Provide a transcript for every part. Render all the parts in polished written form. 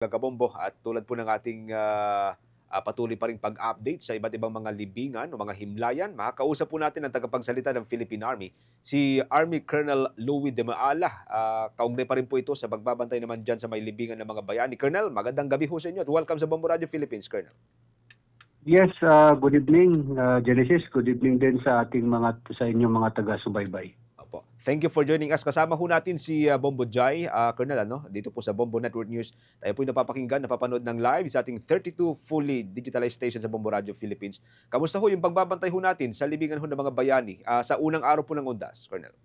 Kabombo at tulad po ng ating patuloy pa ring pag-update sa iba't ibang mga libingan o mga himlayan, makakausap po natin ang tagapagsalita ng Philippine Army, si Army Colonel Louie de Maala. Kaugnay pa rin po ito sa pagbabantay naman dyan sa may libingan ng mga bayani. Colonel, magandang gabi ho sa inyo at welcome sa Bombo Radio Philippines, Colonel. Yes, good evening, Genesis. Good evening din sa inyong mga taga-subaybay. Opo. Thank you for joining us. Kasama ho natin si Bombo Jai, Colonel, dito po sa Bombo Network News. Tayo po napapakinggan, napapanood ng live sa ating 32 fully digitalized station sa Bombo Radio Philippines. Kamusta ho yung pagbabantay ho natin sa libingan ho ng mga bayani sa unang araw po ng Undas, Colonel?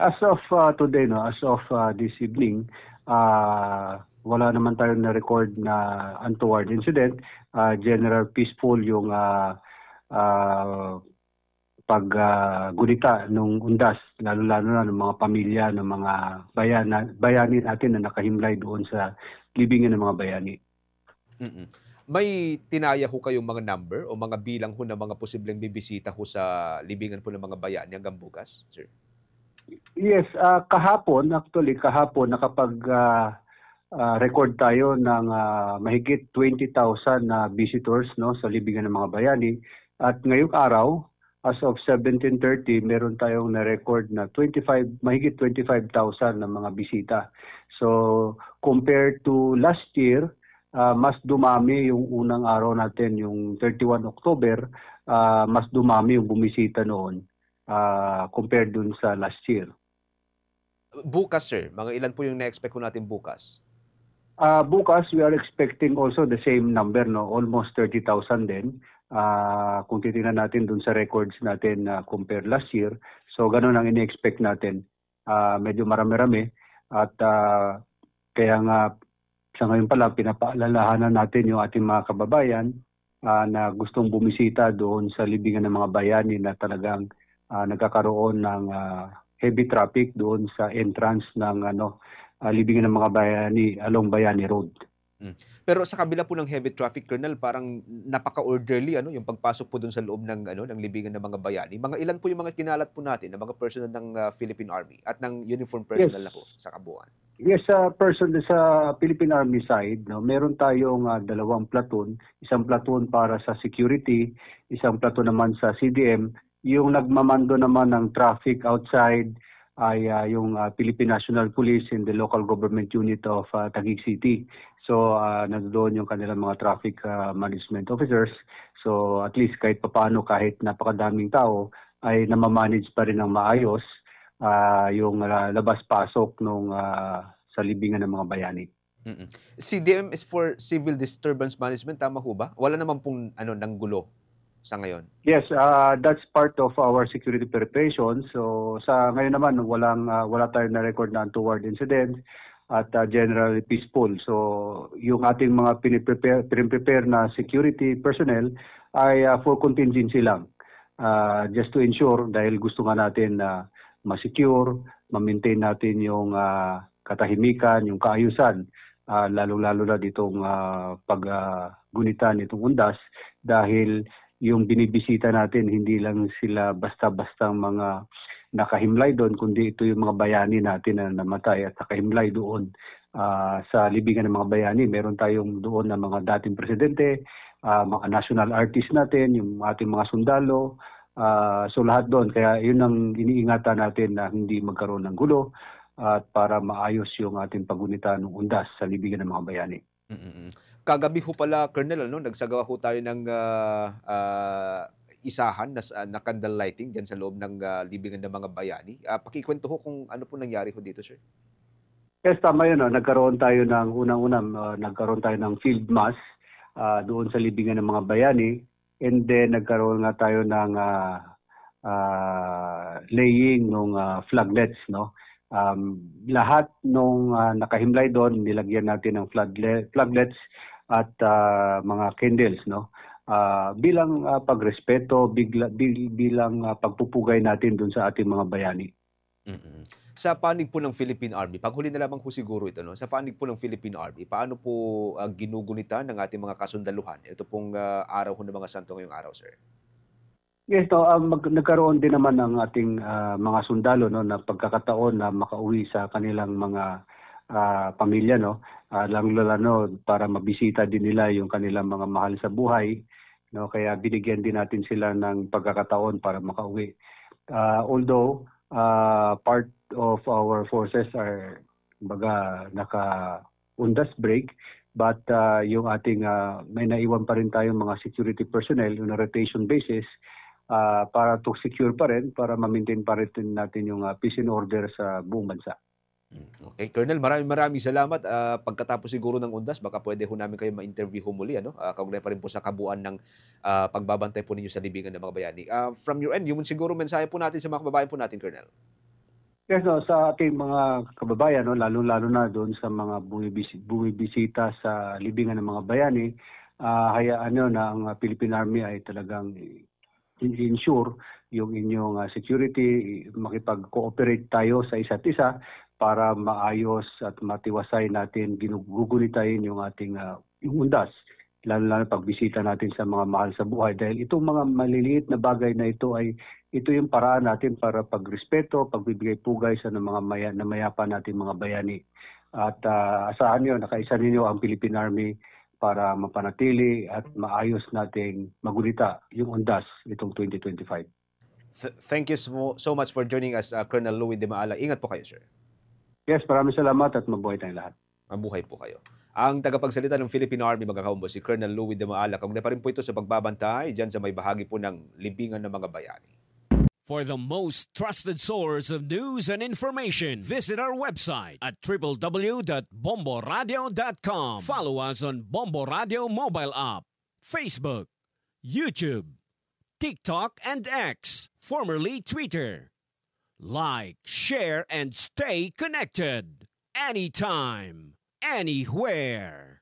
As of today, as of this evening, wala naman tayong na-record na untoward incident. General peaceful yung paggunita nung Undas, lalo-lalo na ng mga pamilya ng mga bayani natin na nakahimlay doon sa libingan ng mga bayani. May tinaya ho kayong mga number o mga bilang ho ng mga posibleng bibisita ho sa libingan po ng mga bayani hanggang bukas, sir? Yes, kahapon nakapag record tayo ng mahigit 20,000 na visitors sa libingan ng mga bayani, at ngayong araw as of 17:30 meron tayong na-record na mahigit 25,000 na mga bisita. So compared to last year, mas dumami yung unang araw natin, yung 31 October, mas dumami yung bumisita noon compared dun sa last year. Bukas, sir, mga ilan po yung na-expect ko natin bukas? Bukas, we are expecting also the same number, almost 30,000 din. Kung titingnan natin dun sa records natin compare last year, so ganun ang ini-expect natin. Medyo marami-rami, at kaya nga sa ngayon pa lang pinapaalalahanan natin yung ating mga kababayan na gustong bumisita doon sa libingan ng mga bayani na talagang nagkakaroon ng heavy traffic doon sa entrance ng libingan ng mga bayani along Bayani Road. Pero sa kabila po ng heavy traffic, Colonel, parang napaka-orderly yung pagpasok po doon sa loob ng ng libingan ng mga bayani. Mga ilan po yung mga kinalat po natin ng mga personnel ng Philippine Army at ng uniform personnel na po sa kabuuan? Yes, sa Philippine Army side, meron tayong 2 platoon, isang platoon para sa security, isang platoon naman sa CDM. Yung nagmamando naman ng traffic outside ay yung Philippine National Police in the local government unit of Taguig City. So nandoon yung kanilang mga traffic management officers. So at least kahit papaano, kahit napakadaming tao, ay namamanage pa rin ng maayos yung labas-pasok sa libingan ng mga bayani. CDM is for Civil Disturbance Management, tama ho ba? Wala naman pong ng gulo sa ngayon? Yes, that's part of our security preparation. So sa ngayon naman wala tayong na-record na untoward incidents at generally peaceful. So yung ating mga piniprepare na security personnel ay for contingency lang. Just to ensure, dahil gusto nga natin na ma-secure, ma-maintain natin yung katahimikan, yung kaayusan, lalo-lalo na ditong paggunita nitong Undas, dahil yung binibisita natin hindi lang sila basta-bastang mga nakahimlay doon, kundi ito yung mga bayani natin na namatay at nakahimlay doon sa libingan ng mga bayani. Meron tayong doon na mga dating presidente, mga national artists natin, yung ating mga sundalo, so lahat doon. Kaya yun ang iniingatan natin na hindi magkaroon ng gulo at para maayos yung ating pagunita ng Undas sa libingan ng mga bayani. Kagabi ho pala, Colonel, nagsagawa ho tayo ng isahan na candle lighting dyan sa loob ng libingan ng mga bayani. Pakikwento ho kung ano po nangyari ho dito, sir. Yes, tama yun. Nagkaroon tayo ng nagkaroon tayo ng field mass doon sa libingan ng mga bayani, and then nagkaroon nga tayo ng laying ng flaglets, lahat nung nakahimlay doon, nilagyan natin ng flaglets at mga candles, bilang pagrespeto, bilang pagpupugay natin doon sa ating mga bayani. Sa panig po ng Philippine Army, paghuli na lamang po siguro ito, sa panig po ng Philippine Army, paano po ginugunita ng ating mga kasundaluhan? Ito pong araw ng mga santo ngayong araw, sir. Yes, nagkaroon din naman ng ating mga sundalo na pagkakataon na makauwi sa kanilang mga pamilya, no? Lalo para mabisita din nila yung kanilang mga mahal sa buhay, no? Kaya binigyan din natin sila ng pagkakataon para makauwi. Although part of our forces are naka-undas break, but yung ating may naiwan pa rin tayong mga security personnel on a rotation basis para to secure pa rin, para ma-maintain pa rin natin yung peace and order sa buong bansa. Okay, Colonel, maraming salamat. Pagkatapos siguro ng undas, baka pwede ho namin kayo ma-interview ho muli, ano? Kaugnay pa rin po sa kabuuan ng pagbabantay po ninyo sa libingan ng mga bayani. From your end, yung siguro mensahe po natin sa mga kababayan po natin, Colonel. Yes, no, sa ating mga kababayan, no, lalo-lalo na doon sa mga bumibisita sa libingan ng mga bayani, hayaan nyo na ang Philippine Army ay talagang ensure yung inyong security, makipag-cooperate tayo sa isa't isa para maayos at matiwasay natin, ginugulitahin yung ating yung undas, lalo pagbisita natin sa mga mahal sa buhay. Dahil itong mga maliliit na bagay na ito yung paraan natin para pagrespeto, pagbibigay pugay sa mga namayapa natin mga bayani. At asahan nyo, nakaisa ninyo ang Philippine Army para mapanatili at maayos nating magulita yung undas itong 2025. Thank you so much for joining us, Colonel Louie de Maala. Ingat po kayo, sir. Yes, maraming salamat at mabuhay tayong lahat. Mabuhay po kayo. Ang tagapagsalita ng Philippine Army, mga kaumbo, si Colonel Louie de Maala. Kaugnay pa rin po ito sa pagbabantay dyan sa may bahagi po ng libingan ng mga bayani. For the most trusted source of news and information, visit our website at www.bomboradio.com. Follow us on Bombo Radio mobile app, Facebook, YouTube, TikTok, and X, formerly Twitter. Like, share, and stay connected. Anytime, anywhere.